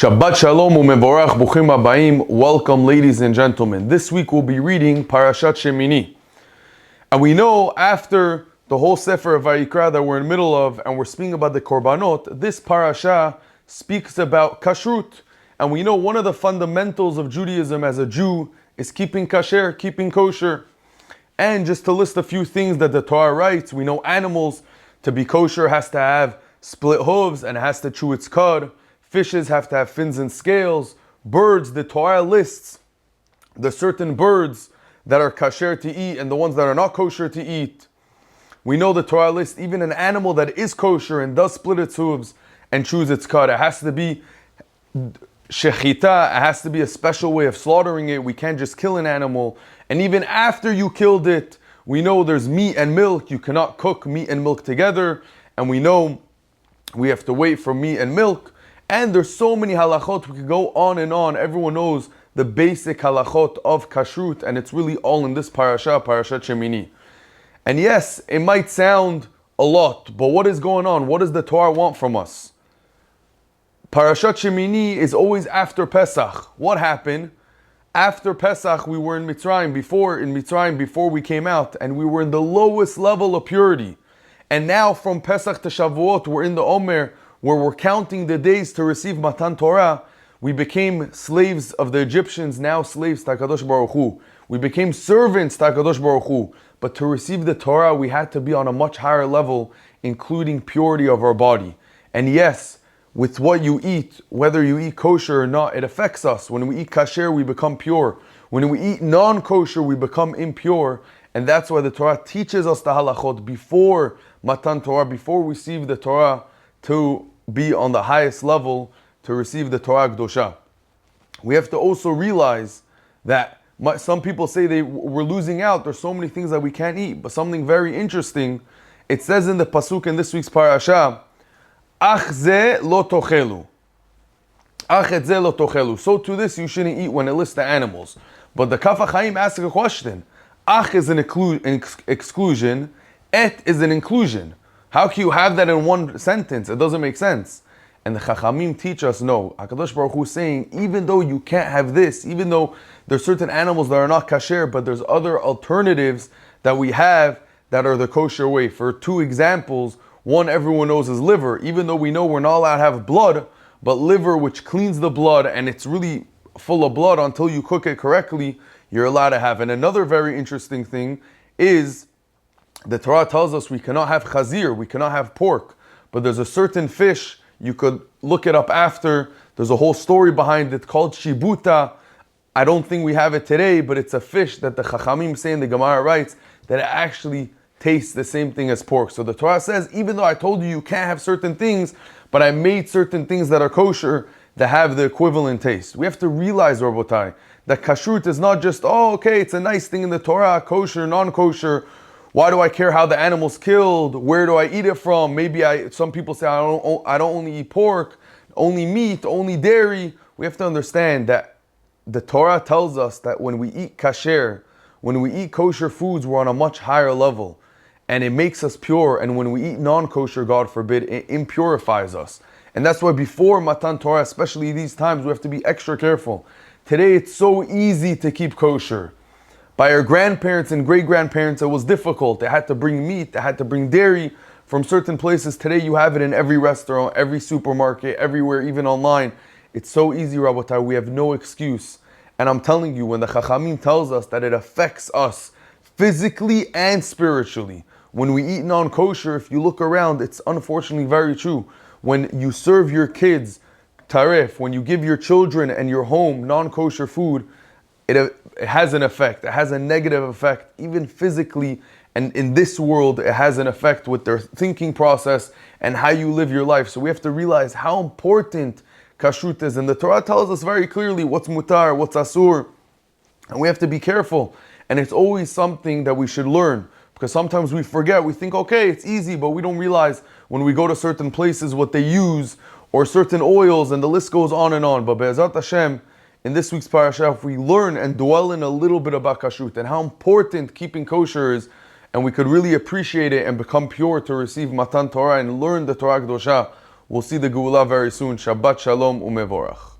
Shabbat Shalom u'mevorach buchim habayim. Welcome, ladies and gentlemen. This week we'll be reading Parashat Shemini. And we know after the whole Sefer of Vayikra that we're in the middle of, and we're speaking about the Korbanot, this parasha speaks about kashrut. And we know one of the fundamentals of Judaism as a Jew is keeping kasher, keeping kosher. And just to list a few things that the Torah writes, we know animals, to be kosher, has to have split hooves and has to chew its cud. Fishes have to have fins and scales. Birds, the Torah lists the certain birds that are kasher to eat and the ones that are not kosher to eat. We know the Torah lists even an animal that is kosher and does split its hooves and chews its cud. It has to be shechita, it has to be a special way of slaughtering it. We can't just kill an animal. And even after you killed it, we know there's meat and milk. You cannot cook meat and milk together. And we know we have to wait for meat and milk. And there's so many halachot, we could go on and on. Everyone knows the basic halachot of kashrut, and it's really all in this parasha, Parashat Shemini. And yes, it might sound a lot, but what is going on? What does the Torah want from us? Parashat Shemini is always after Pesach. What happened? After Pesach, we were in Mitzrayim, before we came out, and we were in the lowest level of purity. And now from Pesach to Shavuot, we're in the Omer, where we're counting the days to receive Matan Torah. We became slaves of the Egyptians, now slaves to HaKadosh Baruch Hu. We became servants to HaKadosh Baruch Hu. But to receive the Torah, we had to be on a much higher level, including purity of our body. And yes, with what you eat, whether you eat kosher or not, it affects us. When we eat kasher, we become pure. When we eat non-kosher, we become impure. And that's why the Torah teaches us the halachot before Matan Torah, before we receive the Torah, to be on the highest level to receive the Torah Kedosha. We have to also realize that some people say we're losing out. There's so many things that we can't eat. But something very interesting, it says in the pasuk in this week's parasha, Ach ze lo tochelu. Ach et ze lo tochelu. So to this you shouldn't eat when it lists the animals. But the Kaf HaChaim asks a question. Ach is an exclusion. Et is an inclusion. How can you have that in one sentence? It doesn't make sense. And the Chachamim teach us, no. HaKadosh Baruch Hu is saying, even though you can't have this, even though there's certain animals that are not kasher, but there's other alternatives that we have that are the kosher way. For two examples, one everyone knows is liver. Even though we know we're not allowed to have blood, but liver, which cleans the blood, and it's really full of blood until you cook it correctly, you're allowed to have. And another very interesting thing is, the Torah tells us we cannot have chazir, we cannot have pork, but there's a certain fish, you could look it up after, there's a whole story behind it called shibuta. I don't think we have it today, but it's a fish that the Chachamim say in the Gemara writes that it actually tastes the same thing as pork. So the Torah says, even though I told you you can't have certain things, but I made certain things that are kosher that have the equivalent taste. We have to realize, Rabotai, that kashrut is not just, it's a nice thing in the Torah, kosher, non-kosher. Why do I care how the animal's killed? Where do I eat it from? Some people say I don't only eat pork, only meat, only dairy. We have to understand that the Torah tells us that when we eat kasher, when we eat kosher foods, we're on a much higher level. And it makes us pure. And when we eat non-kosher, God forbid, it impurifies us. And that's why before Matan Torah, especially these times, we have to be extra careful. Today it's so easy to keep kosher. By our grandparents and great-grandparents, it was difficult. They had to bring meat, they had to bring dairy from certain places. Today you have it in every restaurant, every supermarket, everywhere, even online. It's so easy, Rabotai. We have no excuse. And I'm telling you, when the Chachamim tells us that it affects us physically and spiritually, when we eat non-kosher, if you look around, it's unfortunately very true. When you serve your kids tarif, when you give your children and your home non-kosher food, it has an effect. It has a negative effect, even physically. And in this world, it has an effect with their thinking process and how you live your life. So we have to realize how important kashrut is. And the Torah tells us very clearly what's mutar, what's asur. And we have to be careful. And it's always something that we should learn. Because sometimes we forget. We think, it's easy, but we don't realize when we go to certain places what they use, or certain oils, and the list goes on and on. But Be'ezrat Hashem, in this week's parasha, if we learn and dwell in a little bit about kashrut and how important keeping kosher is, and we could really appreciate it and become pure to receive Matan Torah and learn the Torah Kedosha, We'll see the Geula very soon. Shabbat Shalom umevorach.